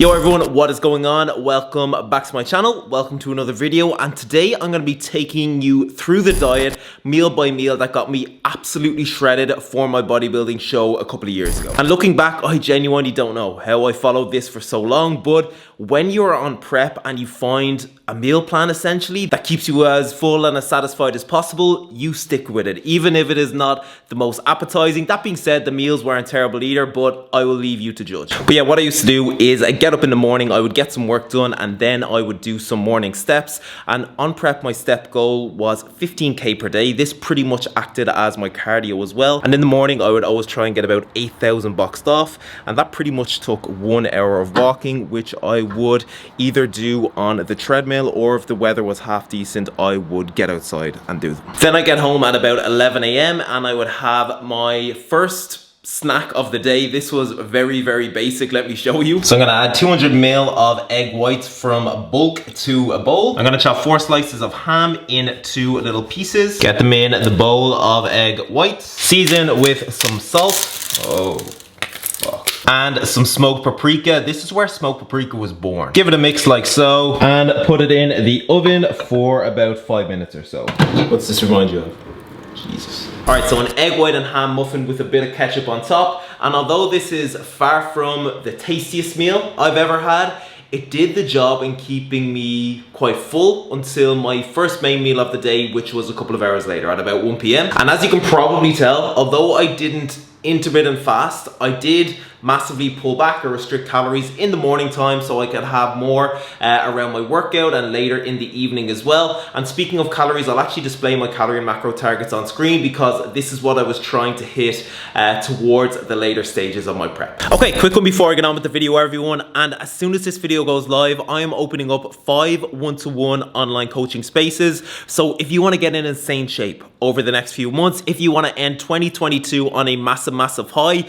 Yo everyone, what is going on? Welcome back to my channel. Welcome to another video, and today I'm going to be taking you through the diet meal by meal that got me absolutely shredded for my bodybuilding show a couple of years ago. And looking back, I genuinely don't know how I followed this for so long, but when you're on prep and you find a meal plan essentially that keeps you as full and as satisfied as possible, you stick with it, even if it is not the most appetizing. That being said, the meals weren't terrible either, but I will leave you to judge. But yeah, what I used to do is get up in the morning, I would get some work done, and then I would do some morning steps. And on prep, my step goal was 15k per day. This pretty much acted as my cardio as well. And in the morning, I would always try and get about 8,000 boxed off, and that pretty much took 1 hour of walking, which I would either do on the treadmill, or if the weather was half decent, I would get outside and do them. Then I get home at about 11 a.m. and I would have my first snack of the day. This was very basic. Let me show you. So I'm gonna add 200 ml of egg whites from bulk to a bowl. I'm gonna chop 4 slices of ham into little pieces. Get them in the bowl of egg whites. Season with some salt. Oh. And some smoked paprika. This is where smoked paprika was born. Give it a mix like so, and put it in the oven for about 5 minutes or so. What's this remind you of? Jesus. All right, so an egg white and ham muffin with a bit of ketchup on top. And although this is far from the tastiest meal I've ever had, it did the job in keeping me quite full until my first main meal of the day, which was a couple of hours later at about 1 p.m. And as you can probably tell, although I didn't intermittent fast, I did massively pull back or restrict calories in the morning time so I could have more around my workout and later in the evening as well. And speaking of calories, I'll actually display my calorie and macro targets on screen because this is what I was trying to hit towards the later stages of my prep. Okay, quick one before I get on with the video, everyone. And as soon as this video goes live, I am opening up 5 one-to-one online coaching spaces. So if you want to get in insane shape over the next few months, if you want to end 2022 on a massive high,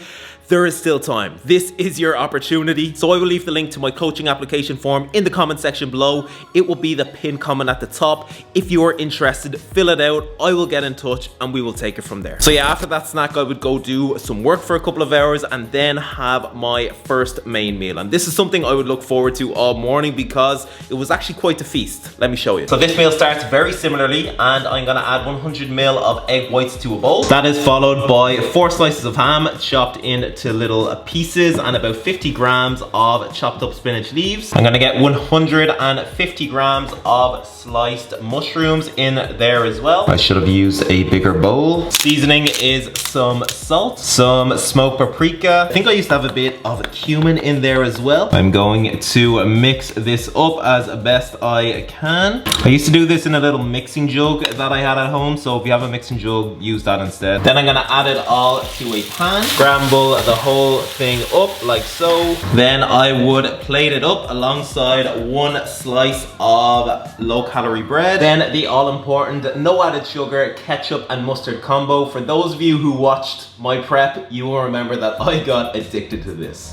there is still time. This is your opportunity. So I will leave the link to my coaching application form in the comment section below. It will be the pinned comment at the top. If you are interested, fill it out. I will get in touch and we will take it from there. So yeah, after that snack, I would go do some work for a couple of hours and then have my first main meal. And this is something I would look forward to all morning because it was actually quite a feast. Let me show you. So this meal starts very similarly, and I'm gonna add 100 ml of egg whites to a bowl. That is followed by 4 slices of ham chopped into little pieces and about 50 grams of chopped up spinach leaves. I'm gonna get 150 grams of sliced mushrooms in there as well. I should have used a bigger bowl. Seasoning is some salt, some smoked paprika. I think I used to have a bit of cumin in there as well. I'm going to mix this up as best I can. I used to do this in a little mixing jug that I had at home, so if you have a mixing jug, use that instead. Then I'm gonna add it all to a pan, scramble the whole thing up like so. Then I would plate it up alongside 1 slice of low-calorie bread. Then the all-important no added sugar ketchup and mustard combo. For those of you who watched my prep, you will remember that I got addicted to this.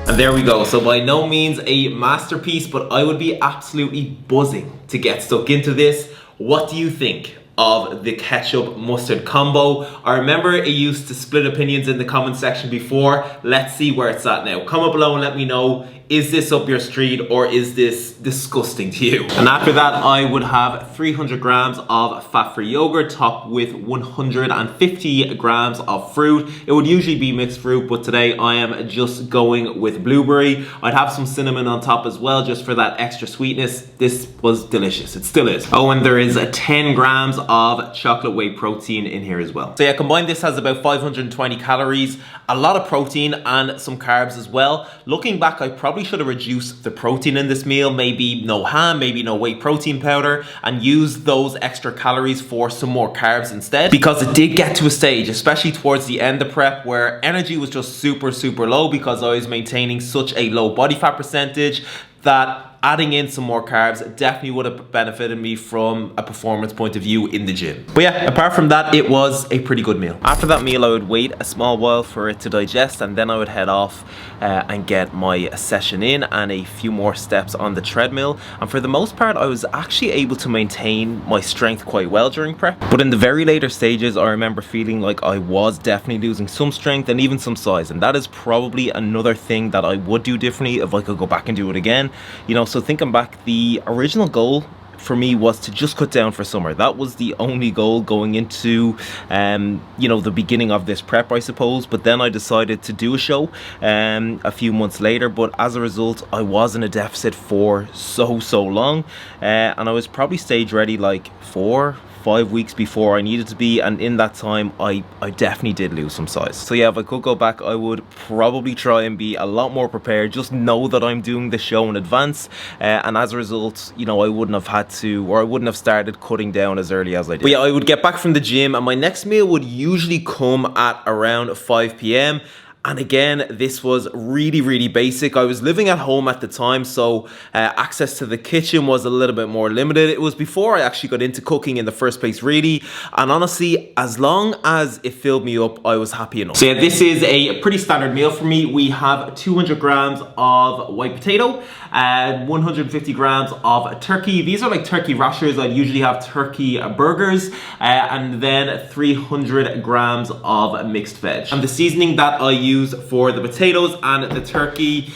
And there we go. So by no means a masterpiece, but I would be absolutely buzzing to get stuck into this. What do you think of the ketchup mustard combo? I remember it used to split opinions in the comment section before. Let's see where it's at now. Comment below and let me know, is this up your street or is this disgusting to you? And after that, I would have 300 grams of fat-free yogurt topped with 150 grams of fruit. It would usually be mixed fruit, but today I am just going with blueberry. I'd have some cinnamon on top as well, just for that extra sweetness. This was delicious, it still is. Oh, and there is 10 grams of chocolate whey protein in here as well. So yeah, combined this has about 520 calories, a lot of protein and some carbs as well. Looking back, I probably should have reduced the protein in this meal, maybe no ham, maybe no whey protein powder, and use those extra calories for some more carbs instead, because it did get to a stage, especially towards the end of prep, where energy was just super low because I was maintaining such a low body fat percentage that adding in some more carbs definitely would have benefited me from a performance point of view in the gym. But yeah, apart from that, it was a pretty good meal. After that meal, I would wait a small while for it to digest, and then I would head off and get my session in and a few more steps on the treadmill. And for the most part, I was actually able to maintain my strength quite well during prep. But in the very later stages, I remember feeling like I was definitely losing some strength and even some size. And that is probably another thing that I would do differently if I could go back and do it again. You know, so thinking back, the original goal for me was to just cut down for summer. That was the only goal going into you know, the beginning of this prep, I suppose. But then I decided to do a show a few months later, but as a result I was in a deficit for so long, and I was probably stage ready like 4-5 weeks before I needed to be, and in that time I definitely did lose some size. So yeah, if I could go back, I would probably try and be a lot more prepared. Just know that I'm doing the show in advance, and as a result, you know, I wouldn't have had to, or I wouldn't have started cutting down as early as I did. But yeah, I would get back from the gym and my next meal would usually come at around 5 p.m. And again, this was really basic. I was living at home at the time, so access to the kitchen was a little bit more limited. It was before I actually got into cooking in the first place, really. And honestly, as long as it filled me up, I was happy enough. So yeah, this is a pretty standard meal for me. We have 200 grams of white potato, 150 grams of turkey. These are like turkey rashers. I'd usually have turkey burgers, and then 300 grams of mixed veg. And the seasoning that I use for the potatoes and the turkey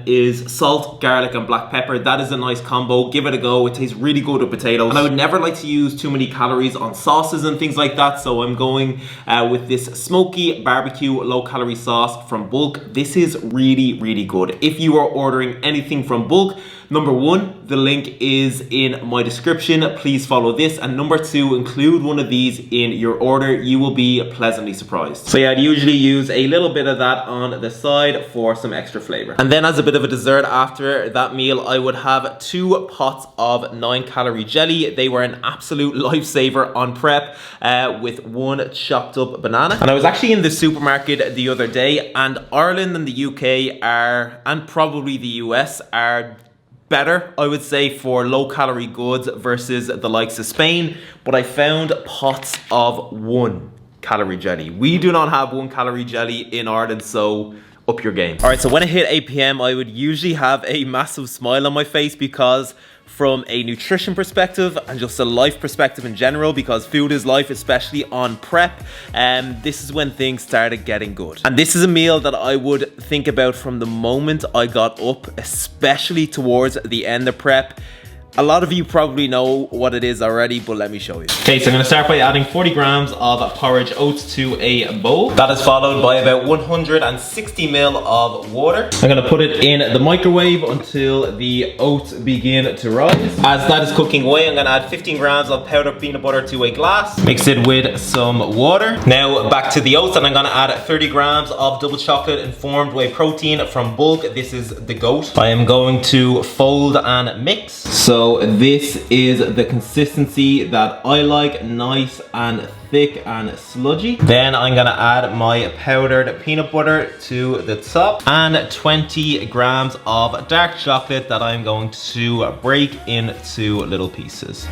is salt, garlic, and black pepper. That is a nice combo. Give it a go. It tastes really good with potatoes. And I would never like to use too many calories on sauces and things like that, so I'm going with this smoky barbecue low calorie sauce from Bulk. This is really good. If you are ordering anything from Bulk, number one, the link is in my description. Please follow this. And number two, include one of these in your order. You will be pleasantly surprised. So yeah, I'd usually use a little bit of that on the side for some extra flavor. And then as a bit of a dessert after that meal, I would have 2 pots of 9-calorie jelly. They were an absolute lifesaver on prep, with 1 chopped up banana. And I was actually in the supermarket the other day, and Ireland and the UK are, and probably the US are, better, I would say, for low calorie goods versus the likes of Spain. But I found pots of 1-calorie jelly. We do not have 1-calorie jelly in Ireland, so up your game. All right, so when it hit 8 p.m, I would usually have a massive smile on my face, because from a nutrition perspective and just a life perspective in general, because food is life, especially on prep, this is when things started getting good. And this is a meal that I would think about from the moment I got up, especially towards the end of prep. A lot of you probably know what it is already, but let me show you. Okay, so I'm gonna start by adding 40 grams of porridge oats to a bowl. That is followed by about 160 ml of water. I'm gonna put it in the microwave until the oats begin to rise. As that is cooking away, I'm gonna add 15 grams of powdered peanut butter to a glass. Mix it with some water. Now back to the oats, and I'm gonna add 30 grams of double chocolate informed whey protein from Bulk. This is the GOAT. I am going to fold and mix. So this is the consistency that I like, nice and thick and sludgy. Then I'm gonna add my powdered peanut butter to the top, and 20 grams of dark chocolate that I'm going to break into little pieces.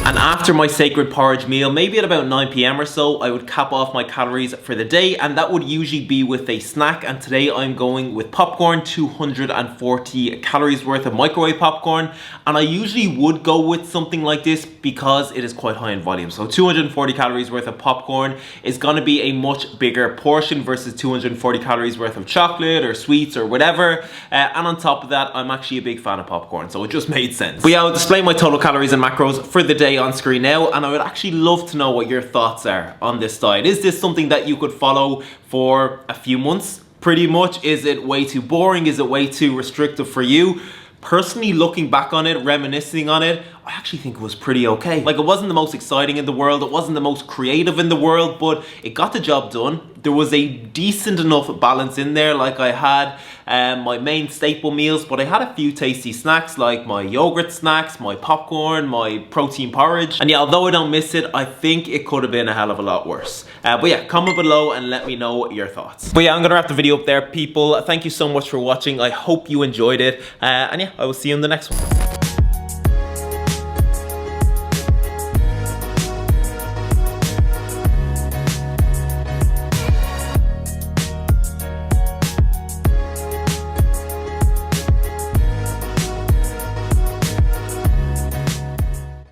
And after my sacred porridge meal, maybe at about 9 p.m. or so, I would cap off my calories for the day, and that would usually be with a snack. And today I'm going with popcorn, 240 calories worth of microwave popcorn. And I usually would go with something like this because it is quite high in volume. So 240 calories worth of popcorn is gonna be a much bigger portion versus 240 calories worth of chocolate or sweets or whatever. And on top of that, I'm actually a big fan of popcorn, so it just made sense. But yeah, I'll display my total calories and macros for the day on screen now, and I would actually love to know what your thoughts are on this diet. Is this something that you could follow for a few months? Pretty much. Is it way too boring? Is it way too restrictive for you? Personally, looking back on it, reminiscing on it, I actually think it was pretty okay. Like, it wasn't the most exciting in the world, it wasn't the most creative in the world, but it got the job done. There was a decent enough balance in there. Like, I had my main staple meals, but I had a few tasty snacks, like my yogurt snacks, my popcorn, my protein porridge. And yeah, although I don't miss it, I think it could have been a hell of a lot worse. But yeah, comment below and let me know your thoughts. But yeah, I'm gonna wrap the video up there, people. Thank you so much for watching. I hope you enjoyed it. And yeah, I will see you in the next one.